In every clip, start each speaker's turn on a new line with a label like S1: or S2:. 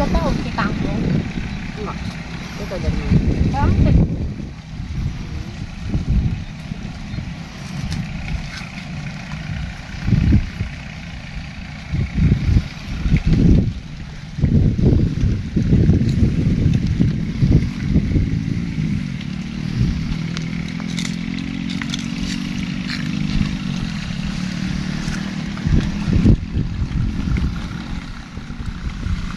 S1: udah tahu di kampung.
S2: Enggak. Itu tahu dari mana?
S1: Kampung.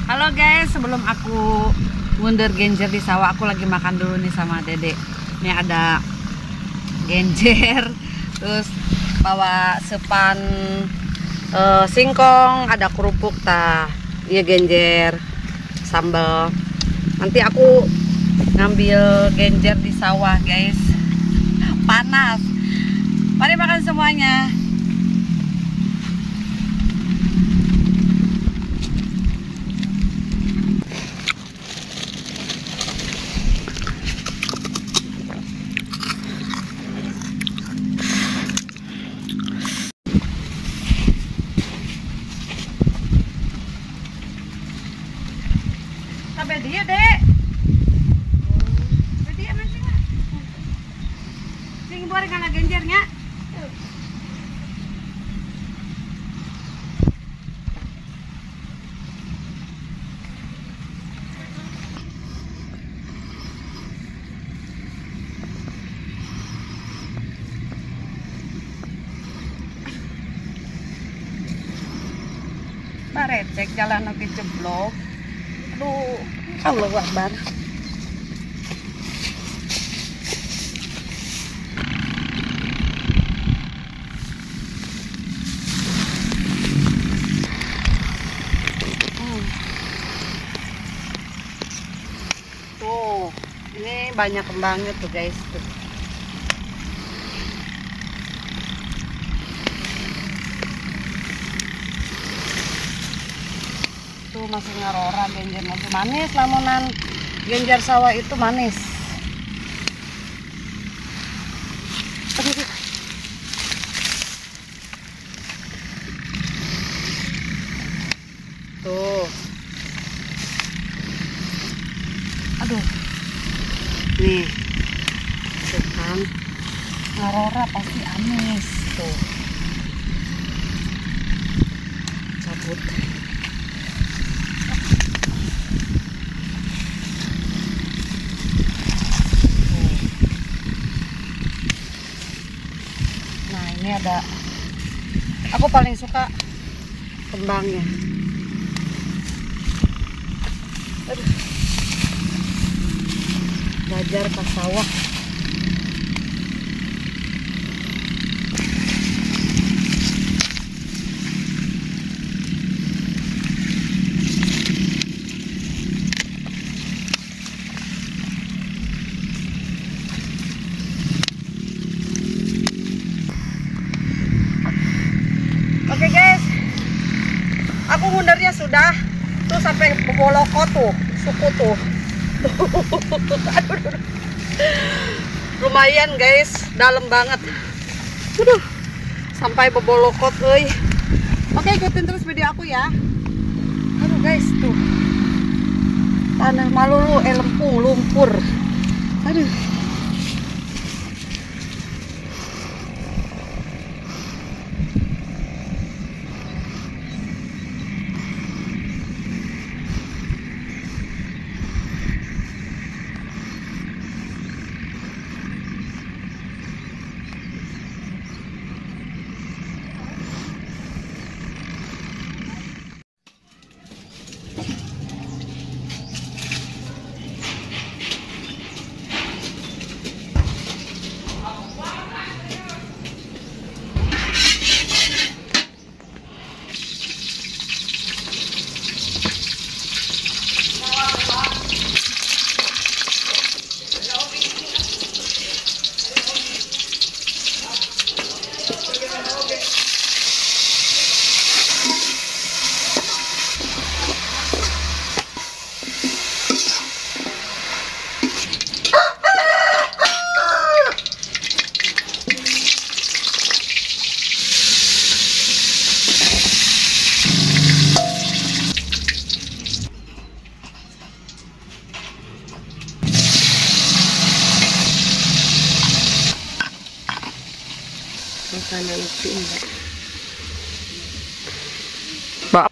S2: Halo guys, sebelum aku ngundur genjer di sawah, aku lagi makan dulu nih sama Dede. Ini ada genjer, terus bawa sepan singkong, ada kerupuk tah, iya genjer, sambal. Nanti aku ngambil genjer di sawah guys, panas. Mari makan semuanya. Sampai dia dek. Sampai dia masih nggak? Sing goreng anak genjernya. Barecek jalan lagi jeblok. Aduh, Allahu Akbar. Tuh, ini banyak kembangnya tuh guys. Tuh masih ngarora genjer, masih manis lamunan genjer sawah itu manis. Tuh, aduh, nih tuh kan ngarora pasti amis tuh. Cabut. Ini ada, aku paling suka kembangnya. Aduh, belajar ke sawah. Oke guys, aku ngundernya sudah tuh sampai Boboloko tuh, suku tuh. Aduh. Lumayan guys, dalam banget. Aduh, sampai Boboloko tuh. Oke, ikutin terus video aku ya. Aduh guys, tuh tanah malulu, lempung, lumpur. Aduh.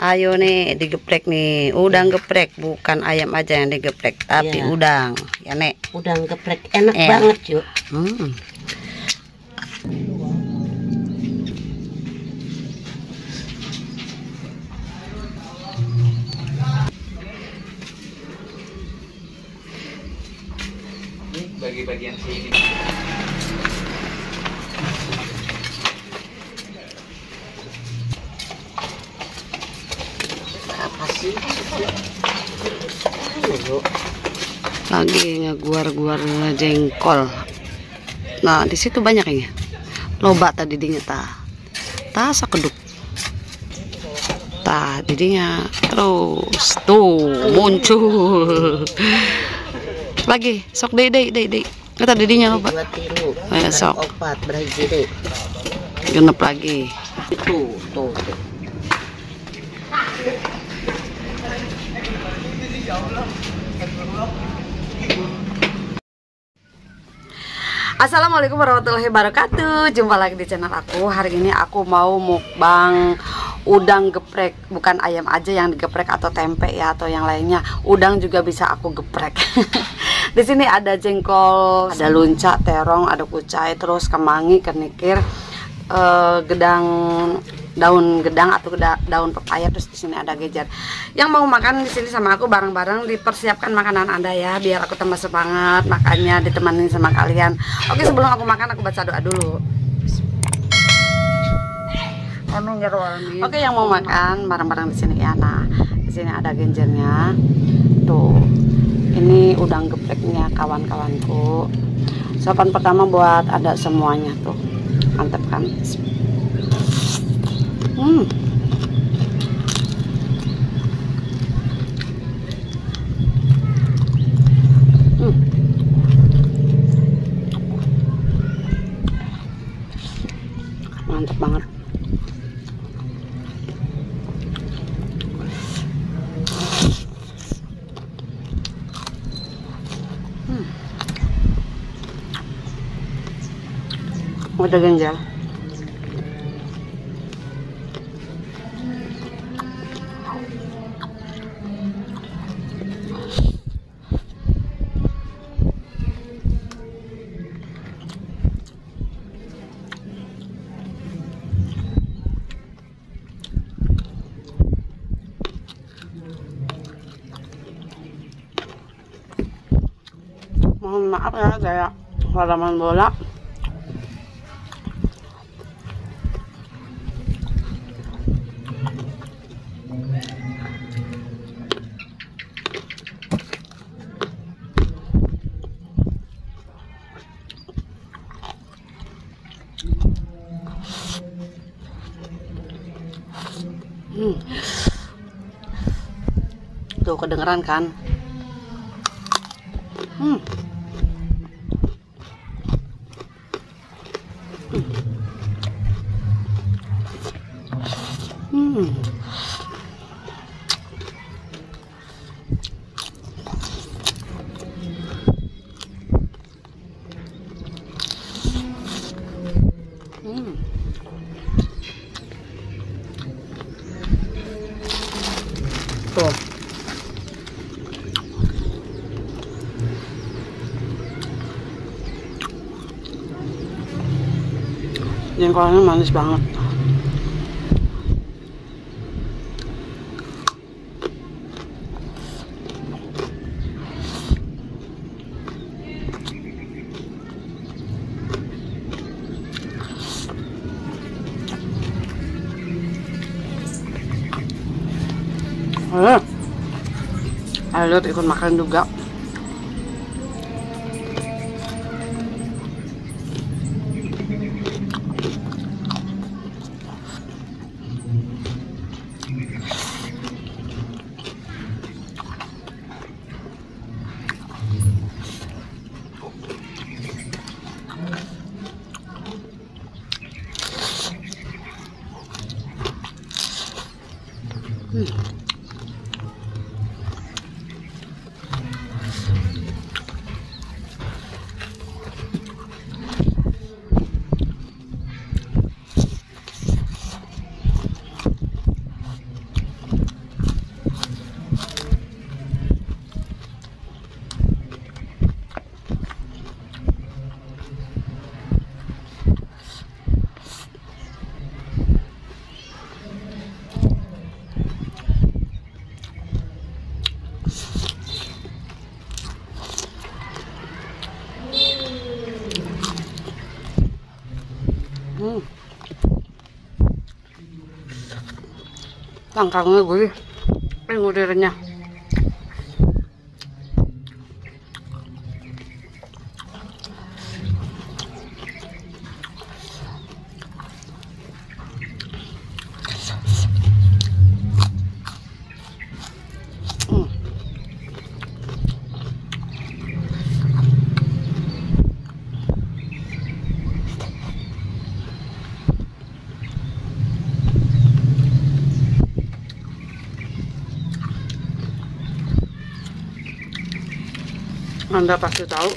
S2: Ayo nih digeprek nih, udang geprek, bukan ayam aja yang digeprek, tapi udang, ya Nek.
S1: Udang geprek enak banget yuk.
S3: Bagi bagian sini.
S1: Apa sih?
S2: Lagi ngeguar-guar jengkol. Nah di situ banyak ya. Loba tadi dinya tasa keduk. Didinya terus tuh muncul. Lagi sok deh kata didinya loba. Sok
S1: opat berhiji deh.
S2: Genep lagi.
S1: Tuh.
S2: Assalamualaikum warahmatullahi wabarakatuh. Jumpa lagi di channel aku. Hari ini aku mau mukbang udang geprek, bukan ayam aja yang digeprek atau tempe ya atau yang lainnya. Udang juga bisa aku geprek. Di sini ada jengkol, ada lunca, terong, ada kucai, terus kemangi, kenikir, gedang, daun gedang atau daun pepaya, terus di sini ada gejar. Yang mau makan di sini sama aku bareng-bareng, dipersiapkan makanan Anda ya, biar aku tambah semangat makannya, ditemani sama kalian. Oke, sebelum aku makan aku baca doa dulu. Oke, yang mau makan bareng-bareng di sini ya. Nah, di sini ada genjernya. Tuh. Ini udang gepreknya kawan-kawanku. Sopan pertama buat ada semuanya tuh. Mantap kan? Mantap banget. Udah genjal. Mohon maaf ya, kayak halaman bola. Tuh kedengeran kan? Tuh. Jengkolnya manis banget. Ayo ikut makan juga. Kangkangnya gurih, udah renyah. Anda pasti tahu.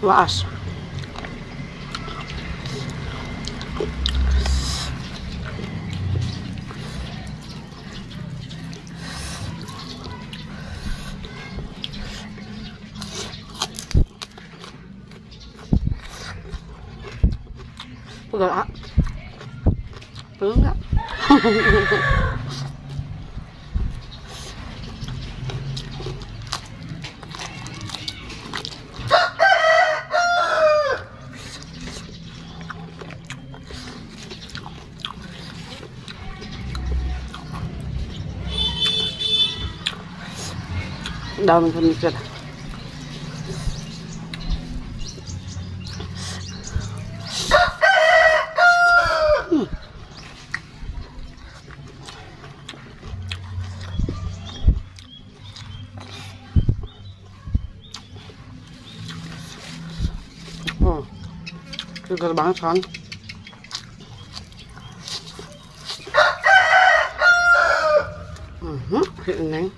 S2: Itu waas. Udah, belum nggak? Daun penyisir. Segar banget kan? Si Neng.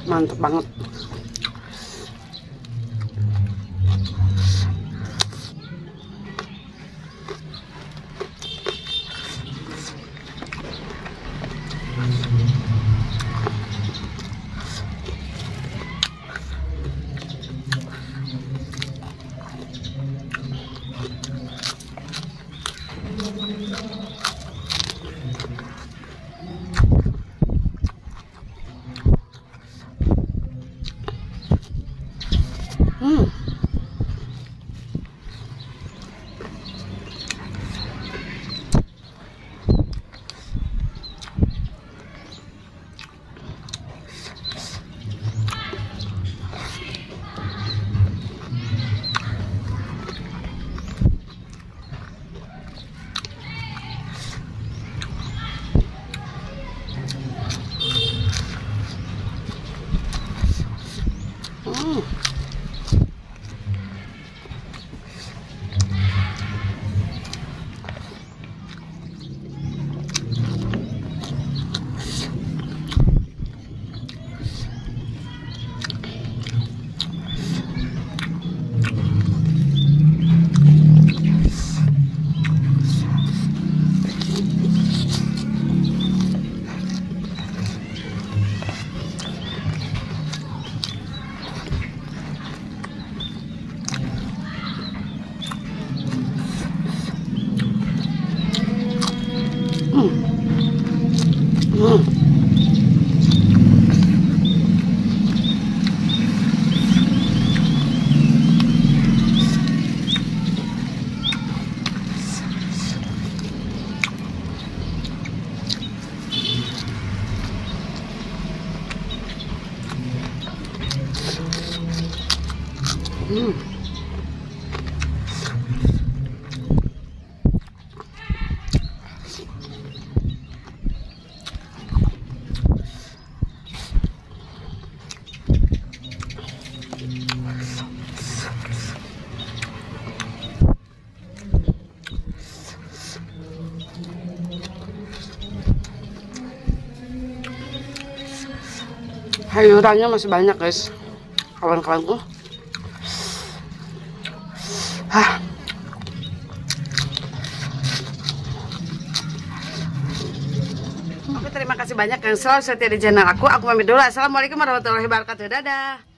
S2: Mantap banget. Sayurannya masih banyak guys, kawan-kawanku. Oke, terima kasih banyak yang selalu setia di channel aku. Aku pamit dulu. Assalamualaikum warahmatullahi wabarakatuh. Dadah.